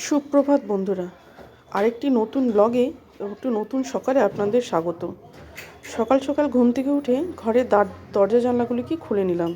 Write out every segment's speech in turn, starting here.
সুপ্রভাত বন্ধুরা, আরেকটি নতুন ব্লগে একটু নতুন সকালে আপনাদের স্বাগত। সকাল সকাল ঘুম থেকে উঠে ঘরের দরজা জানলাগুলিকে খুলে নিলাম।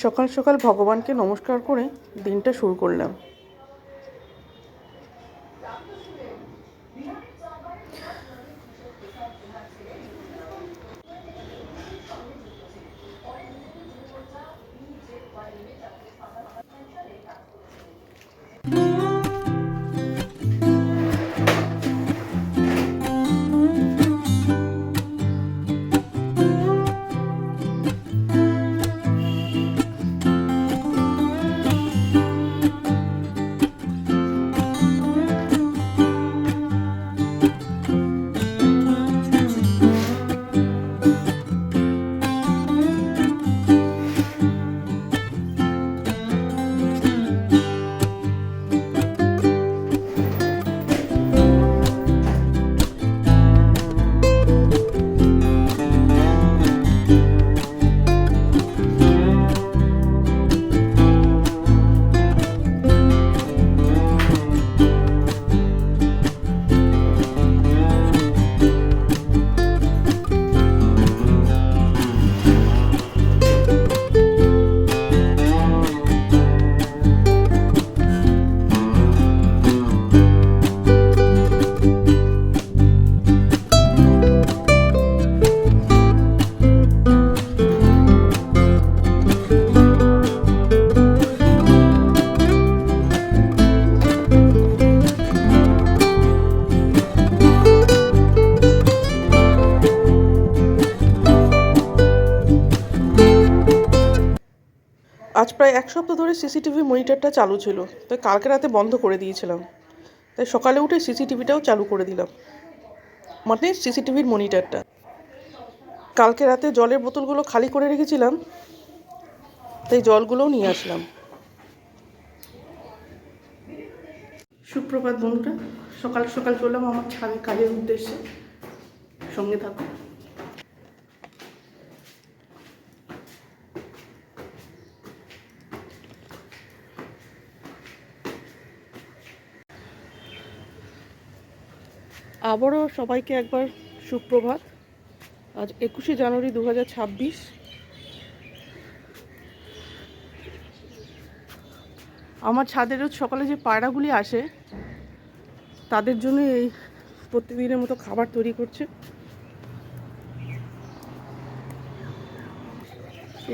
সকাল সকাল ভগবানকে নমস্কার করে দিনটা শুরু করলাম। আজ প্রায় এক সপ্তাহ ধরে সিসিটিভি মনিটরটা চালু ছিল, তাই কালকে রাতে বন্ধ করে দিয়েছিলাম। তাই সকালে উঠে সিসিটিভিটাও চালু করে দিলাম, মানে সিসিটিভির মনিটরটা। কালকে রাতে জলের বোতলগুলো খালি করে রেখেছিলাম, তাই জলগুলোও নিয়ে আসলাম। সুপ্রভাত বন্ধুরা, সকাল সকাল চললাম আমার ছাদে কাজের উদ্দেশ্যে। সঙ্গে থাকুন। আবারও সবাইকে একবার সুপ্রভাত। আজ 21শে জানুয়ারি 2026। আমার ছাদে রোজ সকালে যে পায়রাগুলি আসে তাদের জন্য এই প্রতিদিনের মতো খাবার তৈরি করছে।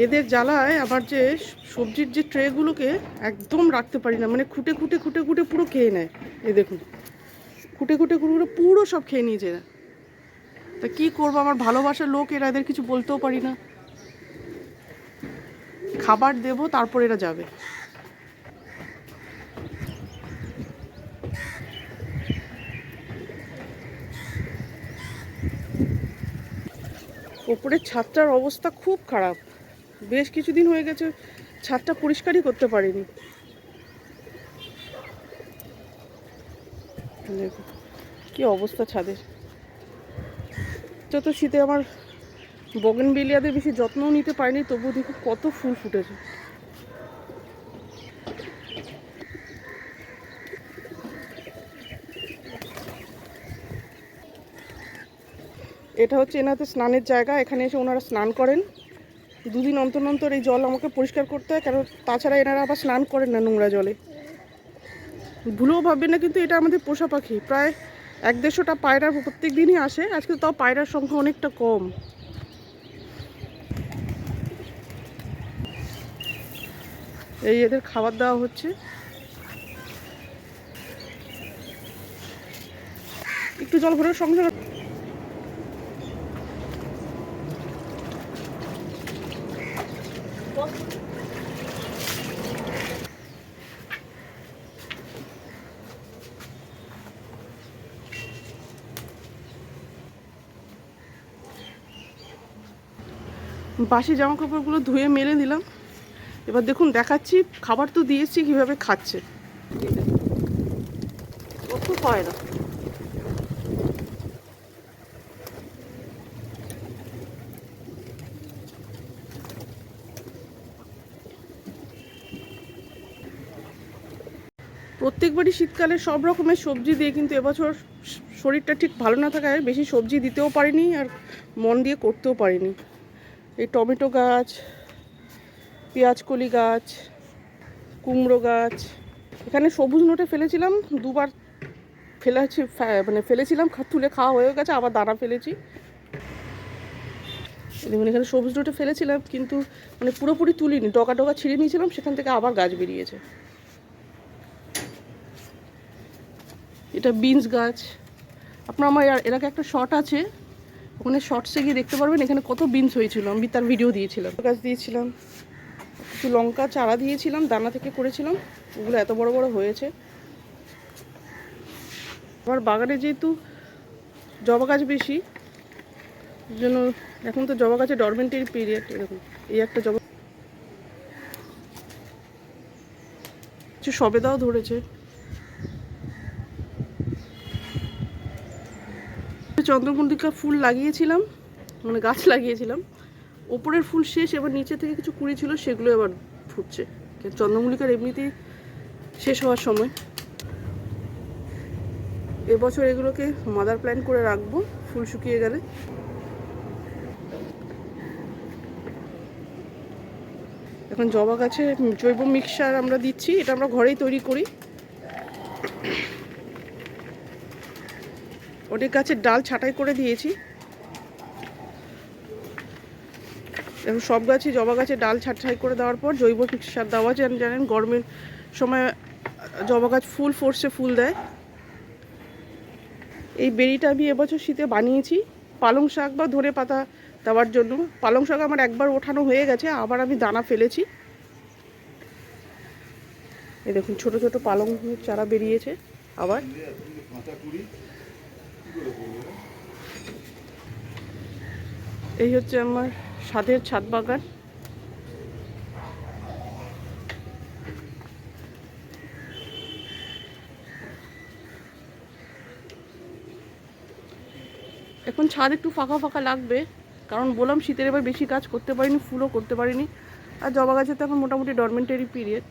এদের জ্বালায় আবার যে সবজির যে ট্রেগুলোকে একদম রাখতে পারি না, মানে খুঁটে খুঁটে খুঁটে খুঁটে পুরো খেয়ে নেয়। এই দেখুন, খুঁটে খুঁটে খুঁটে পুরো সব খেয়ে নিয়েছে এরা। তা কী করবো, আমার ভালোবাসার লোক এরা, এদের কিছু বলতেও পারি না। খাবার দেবো তারপর এরা যাবে। ওপরের ছাদটার অবস্থা খুব খারাপ, বেশ কিছুদিন হয়ে গেছে ছাদটা পরিষ্কারই করতে পারিনি। দেখুন কী অবস্থা ছাদের। যত শীতে আমার বগেনভিলিয়াদের বেশি যত্নও নিতে পারিনি, তবুও দেখুন কত ফুল ফুটেছে। এটা হচ্ছে এনাদের স্নানের জায়গা, এখানে এসে ওনারা স্নান করেন। দুদিন অন্তর অন্তর এই জল আমাকে পরিষ্কার করতে হয়, কারণ তাছাড়া এনারা আবার স্নান করেন না নোংরা জলে। ভুলেও ভাববেন না কিন্তু এটা আমাদের পোষা পাখি। প্রায় 1-150টা পায়রা প্রত্যেক দিনই আসে, আজকে তাও পায়রার সংখ্যা অনেকটা কম। এই এদের খাবার দেওয়া হচ্ছে। একটু জল ভরে সঙ্গে সঙ্গে বাসি জামা কাপড়গুলো ধুয়ে মেলে দিলাম। এবার দেখুন দেখাচ্ছি, খাবার তো দিয়েছি কিভাবে খাচ্ছে। কত হয় না, প্রত্যেকবারই শীতকালে সব রকমের সবজি দিয়ে, কিন্তু এবছর শরীরটা ঠিক ভালো না থাকায় বেশি সবজি দিতেও পারিনি আর মন দিয়ে করতেও পারিনি। এই টমেটো গাছ, পেঁয়াজকলি গাছ, কুমড়ো গাছ, এখানে সবুজ নোটে ফেলেছিলাম, দুবার ফেলেছি, মানে ফেলেছিলাম, তুলে খাওয়া হয়ে গেছে, আবার দানা ফেলেছি। দেখুন এখানে সবুজ নোটে ফেলেছিলাম, কিন্তু মানে পুরোপুরি তুলিনি, ডগা ডগা ছিঁড়ে নিয়েছিলাম, সেখান থেকে আবার গাছ বেরিয়েছে। এটা বিনস গাছ। আপনার আমার এলাকায় একটা শর্ট আছে, ওখানে শর্টসে গিয়ে দেখতে পারবেন এখানে কত বিনস হয়েছিল, আমি তার ভিডিও দিয়েছিলাম। গাছ দিয়েছিলাম, কিছু লঙ্কা চারা দিয়েছিলাম, দানা থেকে করেছিলাম, ওগুলো এত বড় বড় হয়েছে। আমার বাগানে যেহেতু জবা গাছ বেশি, জন্য এখন তো জবা গাছে ডরমেন্টারি পিরিয়ড। এরকম এই একটা জবা, কিছু সবেদাও ধরেছে। চন্দ্রমল্লিকা ফুল লাগিয়েছিলাম, মানে গাছ লাগিয়েছিলাম, ওপরের ফুল শেষ, এবার নিচে থেকে কিছু কুড়ি ছিল, সেগুলো এবার ফুটছে। চন্দ্রমল্লিকার এমনিতেই শেষ হওয়ার সময়। এবছর এগুলোকে মাদার প্ল্যান্ট করে রাখবো, ফুল শুকিয়ে গেলে। এখন জবা গাছে জৈব মিক্সচার আমরা দিচ্ছি, এটা আমরা ঘরেই তৈরি করি। অনেক গাছের ডাল ছাঁটাই করে দিয়েছি, এখন সব গাছই জবা গাছের ডাল ছাঁটাই করে দেওয়ার পর জৈব মিক্সচার দেওয়া। জানেন গরমের সময় জবা গাছ ফুল ফোর্সে ফুল দেয়। এই বেরিটা আমি এবছর শীতে বানিয়েছি পালং শাক বা ধনে পাতা দেওয়ার জন্য। পালং শাক আমার একবার ওঠানো হয়ে গেছে, আবার আমি দানা ফেলেছি। এই দেখুন ছোট ছোট পালং চারা বেরিয়েছে আবার। এই হচ্ছে আমার ছাদের ছাদ বাগান। এখন ছাদ একটু ফাঁকা ফাঁকা লাগবে, কারণ বললাম শীতের এবার বেশি কাজ করতে পারিনি, ফুলও করতে পারিনি। আর জবা গাছের তো এখন মোটামুটি ডরমেন্টারি পিরিয়ড।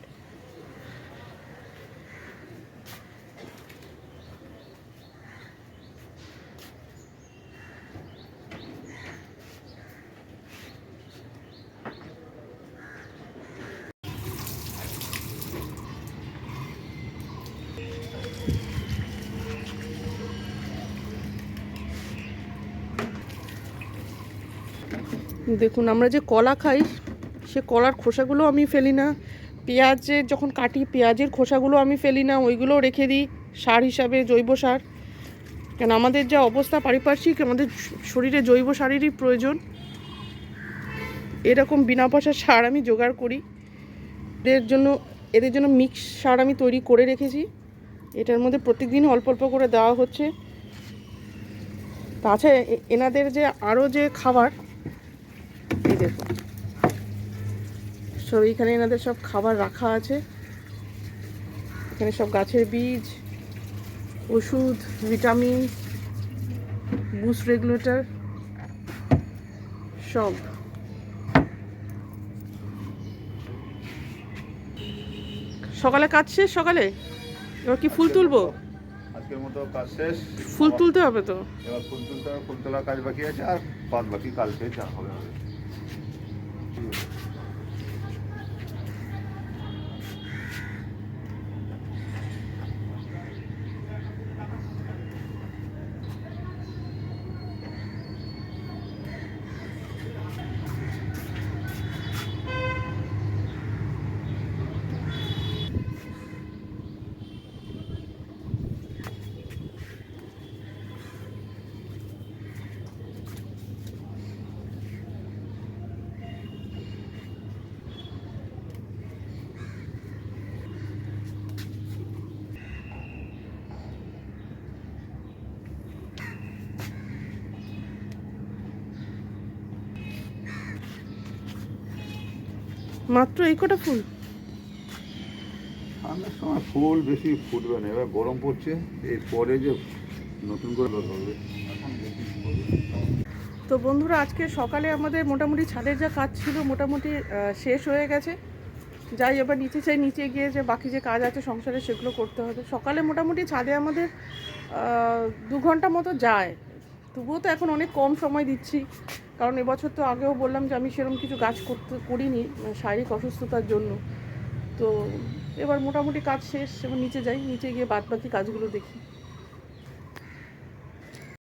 দেখুন আমরা যে কলা খাই, সে কলার খোসাগুলো আমি ফেলি না। পেঁয়াজের যখন কাটি, পেঁয়াজের খোসাগুলো আমি ফেলি না, ওইগুলো রেখে দিই সার হিসাবে, জৈব সার। কেন আমাদের যা অবস্থা পারিপার্শ্বিক, আমাদের শরীরে জৈব সারেরই প্রয়োজন। এরকম বিনা পয়সার সার আমি জোগাড় করি এদের জন্য মিক্স সার আমি তৈরি করে রেখেছি। এটার মধ্যে প্রত্যেকদিন অল্প অল্প করে দেওয়া হচ্ছে। তাছাড়া এনাদের যে আরও যে খাবার, এই দেখুন সব এইখানে এনাদের সব খাবার রাখা আছে। এখানে সব গাছের বীজ, ওষুধ, ভিটামিন, বুস্ট রেগুলেটর সব। সকালে কাজ শেষ, সকালে এবার কি ফুল তুলবো? আজকের মতো কাজ শেষ। ফুল তুলতে হবে তো, এবার ফুল তুলতে হবে, ফুল তোলার কাজ বাকি আছে, আর বাদ বাকি কালকে যা হবে। মাত্র এই কটা ফুল? ঠান্ডার সময় ফুল বেশি ফুটবে না, এবার গরম পড়ছে, এরপরে যে নতুন করে হবে এখন বেশি ফুটবে। তো বন্ধুরা, আজকে সকালে আমাদের মোটামুটি ছাদের যা কাজ ছিল মোটামুটি শেষ হয়ে গেছে। যাই এবার নিচে চাই, নিচে গিয়ে যে বাকি যে কাজ আছে সংসারে সেগুলো করতে হবে। সকালে মোটামুটি ছাদে আমাদের 2 ঘন্টা মতো যায়, তবুও তো এখন অনেক কম সময় দিচ্ছি, কারণ এবছর তো আগেও বললাম যে আমি সেরকম কিছু গাছ করিনি, মানে শারীরিক অসুস্থতার জন্য। তো এবার মোটামুটি কাজ শেষ, এবার নিচে যাই, নিচে গিয়ে বাদ বাকি কাজগুলো দেখি।